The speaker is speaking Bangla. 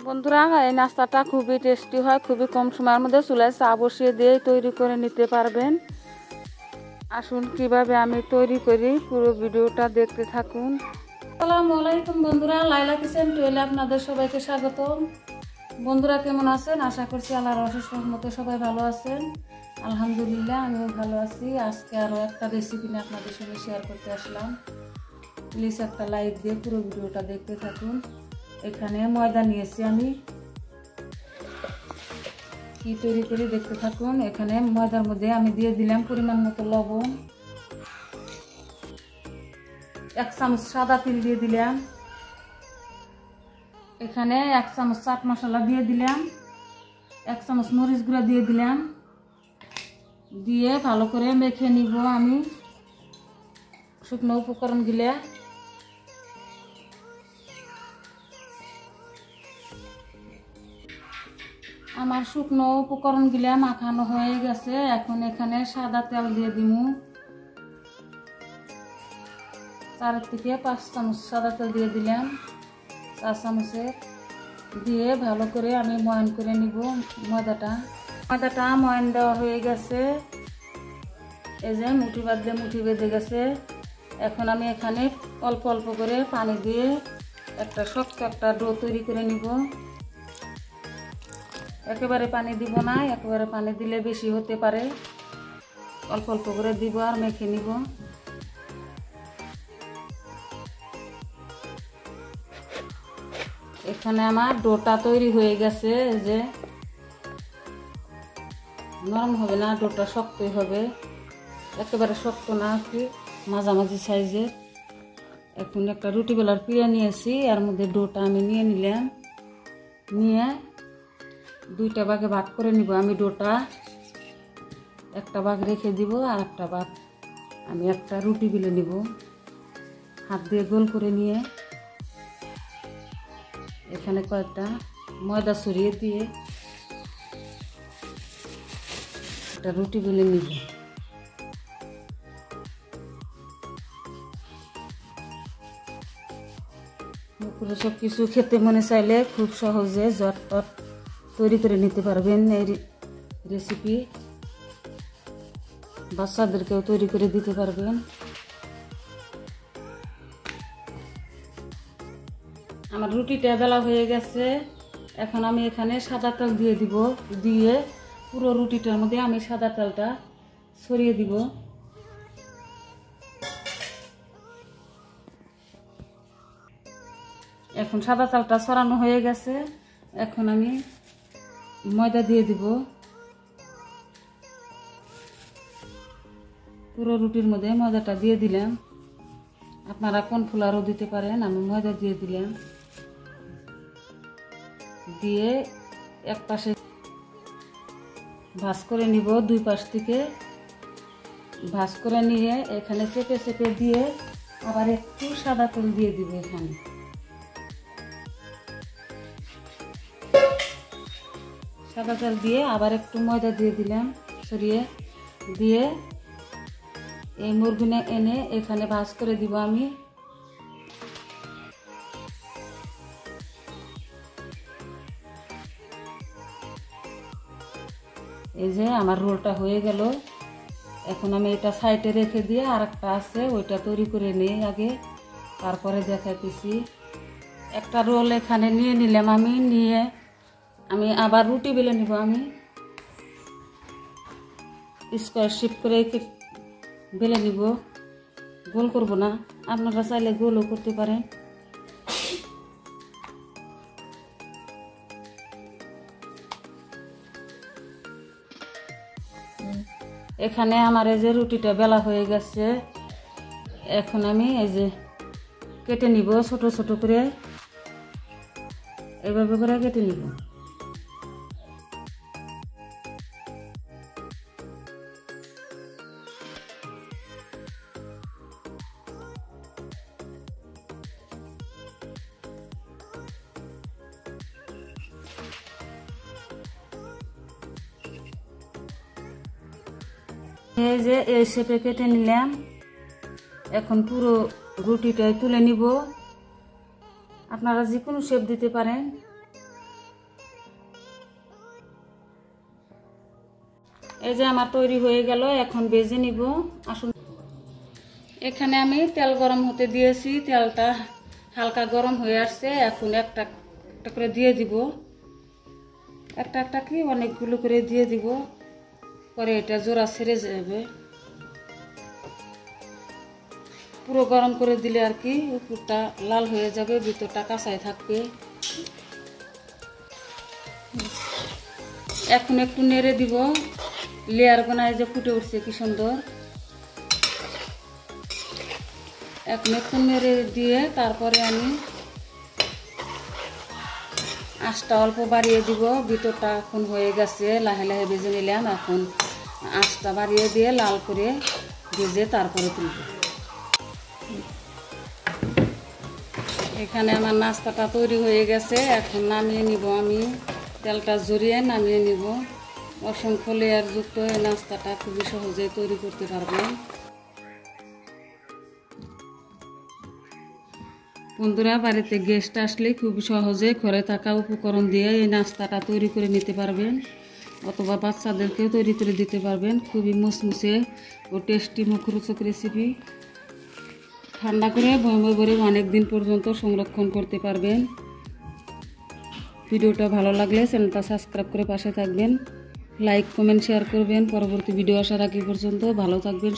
বন্ধুরা, এই নাস্তাটা খুবই টেস্টি হয়, খুবই কম সময়ের মধ্যে চুলায় চা বসিয়ে দিয়ে তৈরি করে নিতে পারবেন। আসুন কিভাবে আমি তৈরি করি, পুরো ভিডিওটা দেখতে থাকুন। আসসালামু আলাইকুম বন্ধুরা, লাইলা কিচেন টুয়েলে আপনাদের সবাইকে স্বাগতম। বন্ধুরা কেমন আছেন? আশা করছি আল্লাহর অশেষ রহমতে সবাই ভালো আছেন। আলহামদুলিল্লাহ, আমিও ভালো আছি। আজকে আরও একটা রেসিপি নিয়ে আপনাদের সঙ্গে শেয়ার করতে আসলাম। প্লিজ একটা লাইক দিয়ে পুরো ভিডিওটা দেখতে থাকুন। এখানে ময়দা নিয়েছি আমি, কি তৈরি করে দেখতে থাকুন। এখানে ময়দার মধ্যে আমি দিয়ে দিলাম পরিমাণ মতো লবণ, 1 চামচ সাদা তিল দিয়ে দিলাম, এখানে 1 চামচ চাট মশলা দিয়ে দিলাম, 1 চামচ মরিচ গুঁড়া দিয়ে দিলাম, দিয়ে ভালো করে মেখে নিব আমি শুকনো উপকরণ গিলা। আমার শুকনো উপকরণ গিলা মাখানো হয়ে গেছে। এখন এখানে সাদা তেল দিয়ে দিব, 4 থেকে 5 চামচ সাদা তেল দিয়ে দিলাম, 4 চামচে দিয়ে ভালো করে আমি ময়ান করে নিব ময়দাটা। ময়ান দেওয়া হয়ে গেছে, এই যে মুঠি বাঁধলে মুঠি বেঁধে গেছে। এখন আমি এখানে অল্প অল্প করে পানি দিয়ে একটা শক্ত একটা ডো তৈরি করে নিব। একেবারে পানি দিব না, একেবারে পানি দিলে বেশি হতে পারে। অল্প অল্প করে দিব আর মেখে নিব। এখানে আমার ডোটা তৈরি হয়ে গেছে। যে নরম হবে না, ডোটা শক্তই হবে, একেবারে শক্ত না, কি মাঝামাঝি সাইজের। এখন একটা রুটি বেলার পিড়া নিয়েছি, এর মধ্যে ডোটা আমি নিয়ে নিলাম, নিয়ে 2টা ভাগে ভাগ করে নিব। আমি ডোটা একটা ভাগ রেখে দিব, আর একটা ভাগ আমি একটা রুটি বেলে নিব। হাত দিয়ে গোল করে নিয়ে এখানে কয়েকটা ময়দা ছড়িয়ে দিয়ে একটা রুটি বেলে নিব। পুরো সব কিছু খেতে মনে চাইলে খুব সহজে ঝটপট তৈরি করে নিতে পারবেন এই রেসিপি। বাচ্চাদেরকেও তৈরি করে দিতে পারবেন। আমার রুটিটা বেলা হয়ে গেছে। এখন আমি এখানে সাদা তেল দিয়ে দিব, দিয়ে পুরো রুটিটার মধ্যে আমি সাদা তেলটা ছড়িয়ে দিব। এখন সাদা তেলটা ছড়ানো হয়ে গেছে। এখন আমি ময়দা দিয়ে দিব, পুরো রুটির মধ্যে ময়দাটা দিয়ে দিলাম। আপনারা কর্নফ্লাওয়ারও দিতে পারেন, আমি ময়দা দিয়ে দিলাম। দিয়ে এক পাশে ভাঁজ করে নিব, 2 পাশ থেকে ভাঁজ করে নিয়ে এখানে চেপে চেপে দিয়ে আবার একটু সাদা তেল দিয়ে দিব। এখানে সাদা তেল দিয়ে আবার একটু ময়দা দিয়ে দিলাম, ছড়িয়ে দিয়ে এই মুরগিনে এনে এখানে ভাঁজ করে দিব আমি। এই যে আমার রোলটা হয়ে গেল। এখন আমি এটা সাইডে রেখে দিয়ে আর একটা আছে ওইটা তৈরি করে নিই আগে, তারপরে দেখাইতেছি। একটা রোল এখানে নিয়ে নিলাম আমি, নিয়ে আমি আবার রুটি বেলে নিব। আমি স্কোয়ার শেপ করে বেলে নিব, গোল করব না, আপনারা চাইলে গোলও করতে পারেন। এখানে আমার এই যে রুটিটা বেলা হয়ে গেছে। এখন আমি এই যে কেটে নিব, ছোট ছোট করে এইভাবে করে কেটে নিব। এই যে এই শেপে কেটে নিলাম। এখন পুরো রুটিটাই তুলে নিব। আপনারা যে কোনো শেপ দিতে পারেন। এই যে আমার তৈরি হয়ে গেল, এখন ভেজে নিব। আসুন, এখানে আমি তেল গরম হতে দিয়েছি, তেলটা হালকা গরম হয়ে আসছে। এখন একটা একটা করে দিয়ে দিব, একটা একটা কি অনেকগুলো করে দিয়ে দিব, পরে এটা জোড়া ছেড়ে যাবে। পুরো গরম করে দিলে আর কি উপরটা লাল হয়ে যাবে, ভিতরটা কাঁচাই থাকবে। এখন একটু নেড়ে দিব, লেয়ার বানায় যে ফুটে উঠছে কি সুন্দর। এখন একটু নেড়ে দিয়ে তারপরে আমি আঁচটা অল্প বাড়িয়ে দিব। ভিতরটা এখন হয়ে গেছে, লাহে লাহে ভেজে নিলাম। এখন আঁচটা বাড়িয়ে দিয়ে লাল করে ভেজে তারপরে তুলব। এখানে আমার নাস্তাটা তৈরি হয়ে গেছে, এখন নামিয়ে নিব। আমি তেলটা ঝরিয়ে নামিয়ে নিব। অসংখ্য লেয়ার যুক্ত এই নাস্তাটা খুবই সহজে তৈরি করতে পারবেন। বন্ধুরা, বাড়িতে গেস্ট আসলে খুব সহজে ঘরে থাকা উপকরণ দিয়ে এই নাস্তাটা তৈরি করে নিতে পারবেন, অথবা বাচ্চাদেরকেও তৈরি করে দিতে পারবেন। খুবই মুসমুসে ও টেস্টি মুখরোচক রেসিপি। ঠান্ডা করে বয়মে ভরে অনেক দিন পর্যন্ত সংরক্ষণ করতে পারবেন। ভিডিওটা ভালো লাগলে চ্যানেলটা সাবস্ক্রাইব করে পাশে থাকবেন, লাইক কমেন্ট শেয়ার করবেন। পরবর্তী ভিডিও আসার আগে পর্যন্ত ভালো থাকবেন।